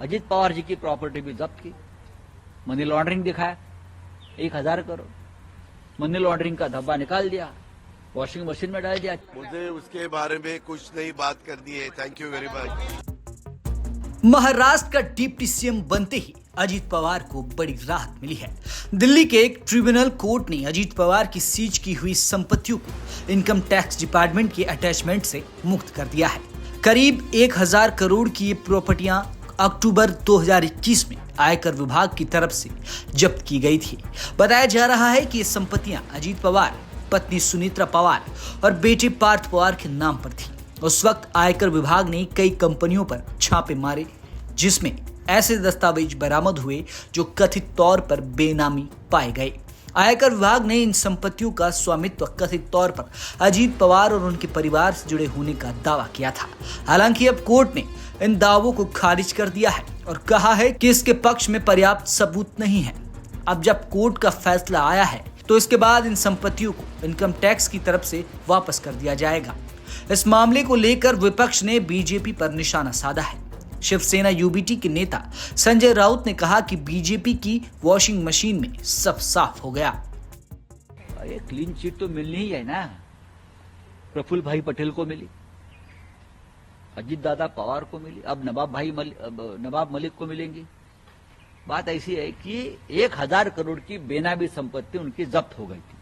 अजित पवार जी की प्रॉपर्टी भी जब्त की, मनी लॉन्ड्रिंग दिखाया 1000 करोड़, मनी लॉन्ड्रिंग का धब्बा निकाल दिया, वॉशिंग मशीन में डाल दिया। मुझे उसके बारे में कुछ नहीं बात करनी है। Thank you very much. Maharashtra का डिप्टी सीएम बनते ही अजीत पवार को बड़ी राहत मिली है। दिल्ली के एक ट्रिब्यूनल कोर्ट ने अजीत पवार की सीज की हुई संपत्तियों को इनकम टैक्स डिपार्टमेंट के अटैचमेंट से मुक्त कर दिया है। करीब 1000 करोड़ की ये प्रॉपर्टियां अक्टूबर 2021 में आयकर विभाग की तरफ से जब्त की गई थी। बताया जा रहा है कि ये संपत्तियां अजीत पवार, पत्नी सुनीत्रा पवार और बेटे पार्थ पवार के नाम पर थी। उस वक्त आयकर विभाग ने कई कंपनियों पर छापे मारे, जिसमें ऐसे दस्तावेज बरामद हुए जो कथित तौर पर बेनामी पाए गए। आयकर विभाग ने इन संपत्तियों का स्वामित्व कथित तौर पर अजीत पवार और उनके परिवार से जुड़े होने का दावा किया था। हालांकि अब कोर्ट ने इन दावों को खारिज कर दिया है और कहा है कि इसके पक्ष में पर्याप्त सबूत नहीं है। अब जब कोर्ट का फैसला आया है तो इसके बाद इन संपत्तियों को इनकम टैक्स की तरफ से वापस कर दिया जाएगा। इस मामले को लेकर विपक्ष ने बीजेपी पर निशाना साधा है। शिवसेना यूबीटी के नेता संजय राउत ने कहा कि बीजेपी की वॉशिंग मशीन में सब साफ हो गया। अरे क्लीन चिट तो मिलनी ही है ना। प्रफुल्ल भाई पटेल को मिली, अजीत दादा पवार को मिली, अब नवाब मलिक को मिलेंगी। बात ऐसी है कि 1000 करोड़ की बेनामी संपत्ति उनकी जब्त हो गई थी।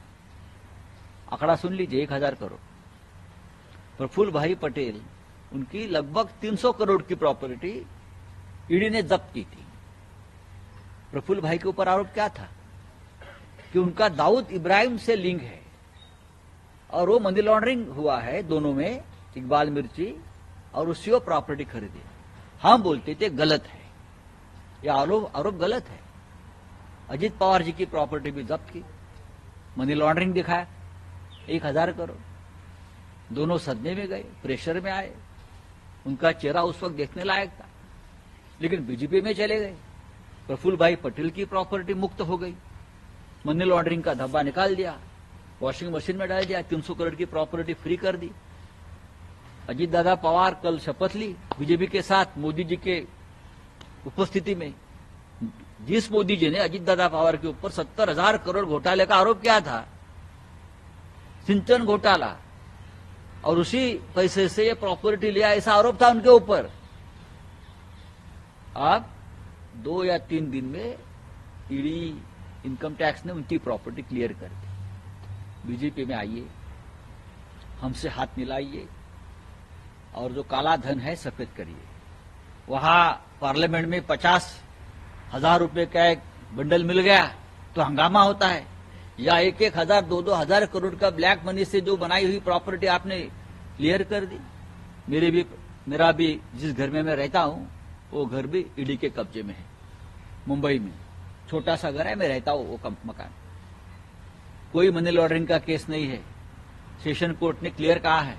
आंकड़ा सुन लीजिए, 1000 करोड़। प्रफुल्ल भाई पटेल, उनकी लगभग 300 करोड़ की प्रॉपर्टी ईडी ने जब्त की थी। प्रफुल्ल भाई के ऊपर आरोप क्या था कि उनका दाऊद इब्राहिम से लिंक है और वो मनी लॉन्ड्रिंग हुआ है दोनों में, इकबाल मिर्ची, और उसी वो प्रॉपर्टी खरीदी। हम बोलते थे गलत है, यह आरोप गलत है। अजीत पवार जी की प्रॉपर्टी भी जब्त की, मनी लॉन्ड्रिंग दिखाया 1000 करोड़। दोनों सदमे में गए, प्रेशर में आए, उनका चेहरा उस वक्त देखने लायक था, लेकिन बीजेपी में चले गए। प्रफुल्ल भाई पटेल की प्रॉपर्टी मुक्त हो गई, मनी लॉन्ड्रिंग का धब्बा निकाल दिया, वॉशिंग मशीन में डाल दिया, 300 करोड़ की प्रॉपर्टी फ्री कर दी। अजीत दादा पवार कल शपथ ली बीजेपी के साथ मोदी जी के उपस्थिति में। जिस मोदी जी ने अजीत दादा पवार के ऊपर 70,000 करोड़ घोटाले का आरोप किया था, सिंचन घोटाला, और उसी पैसे से ये प्रॉपर्टी लिया, ऐसा आरोप था उनके ऊपर। अब 2 या 3 दिन में ईडी इनकम टैक्स ने उनकी प्रॉपर्टी क्लियर कर दी। बीजेपी में आइए, हमसे हाथ मिलाइए और जो काला धन है सफेद करिए। वहां पार्लियामेंट में 50,000 रुपए का एक बंडल मिल गया तो हंगामा होता है, या 1,000, 2,000 करोड़ का ब्लैक मनी से जो बनाई हुई प्रॉपर्टी आपने क्लियर कर दी। मेरा भी जिस घर में मैं रहता हूं वो घर भी ईडी के कब्जे में है, मुंबई में। छोटा सा घर है, मैं रहता हूं वो मकान। कोई मनी लॉन्ड्रिंग का केस नहीं है, सेशन कोर्ट ने क्लियर कहा है।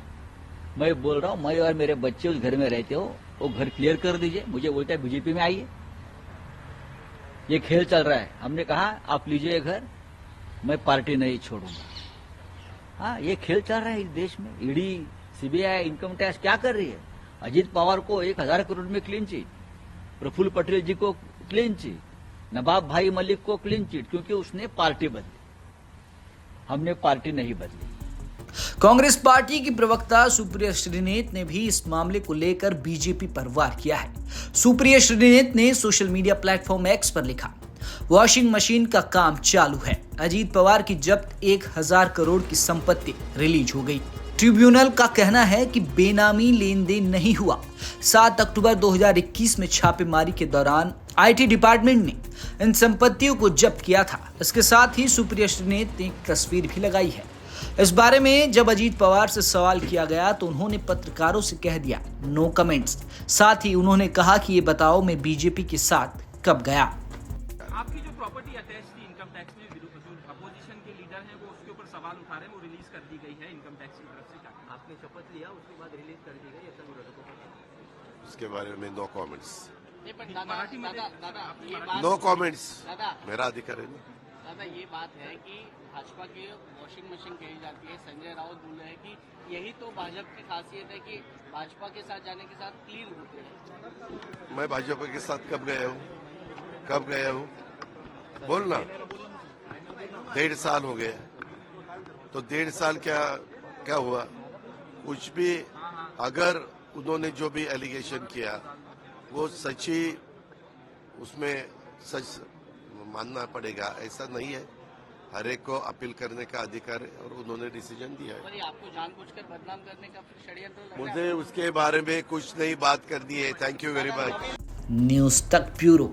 मैं बोल रहा हूं, मैं और मेरे बच्चे उस घर में रहते हो, वो घर क्लियर कर दीजिए। मुझे बोलता है बीजेपी में आइए, ये खेल चल रहा है। हमने कहा आप लीजिए घर, मैं पार्टी नहीं छोड़ूंगा। हाँ, ये खेल चल रहा है इस देश में। ईडी, सीबीआई, इनकम टैक्स क्या कर रही है? अजीत पवार को 1000 करोड़ में क्लीन चिट, प्रफुल्ल पटेल जी को क्लीन चिट, नवाब भाई मलिक को क्लीन चिट, क्योंकि उसने पार्टी बदली, हमने पार्टी नहीं बदली। कांग्रेस पार्टी की प्रवक्ता सुप्रिया श्रीनेत ने भी इस मामले को लेकर बीजेपी पर वार किया है। सुप्रिया श्रीनेत ने सोशल मीडिया प्लेटफॉर्म एक्स पर लिखा, वॉशिंग मशीन का काम चालू है। अजीत पवार की जब्त 1000 करोड़ की संपत्ति रिलीज हो गई। ट्रिब्यूनल का कहना है कि बेनामी लेन देन नहीं हुआ। 7 अक्टूबर 2021 में छापेमारी के दौरान आईटी डिपार्टमेंट ने इन संपत्तियों को जब्त किया था। इसके साथ ही सुप्रिया श्रीनेत ने एक तस्वीर भी लगाई है। इस बारे में जब अजीत पवार से सवाल किया गया तो उन्होंने पत्रकारों से कह दिया नो कमेंट्स। साथ ही उन्होंने कहा कि ये बताओ मैं बीजेपी के साथ कब गया। आपकी जो प्रॉपर्टी अटैच थी इनकम टैक्स में, जो अपोजिशन के लीडर हैं वो उसके ऊपर सवाल उठा रहे हैं, वो रिलीज कर दी गई है इनकम टैक्स की तरफ से। आपने शपथ लिया, उसके बाद रिलीज कर दी गई, ऐसा विरोधकों को। उसके बारे में नो कमेंट्स। मराठी में नो कमेंट्स, मेरा अधिकार है। दादा ये बात है कि भाजपा की वॉशिंग मशीन कही जाती है। संजय राउत बोल रहे हैं कि यही तो भाजपा की खासियत है कि भाजपा के साथ जाने के साथ क्लीन होते हैं। मैं भाजपा के साथ कब गया हूँ बोलना 1.5 साल हो गया, तो 1.5 साल क्या हुआ? कुछ भी अगर उन्होंने जो भी एलिगेशन किया वो सच्ची, उसमें सच मानना पड़ेगा, ऐसा नहीं है। हर एक को अपील करने का अधिकार है और उन्होंने डिसीजन दिया है। पर ये आपको जानबूझकर बदनाम करने का फिर षड्यंत्र लग रहा है। मुझे उसके बारे में कुछ नहीं बात करनी है। Thank you very much. News तक ब्यूरो।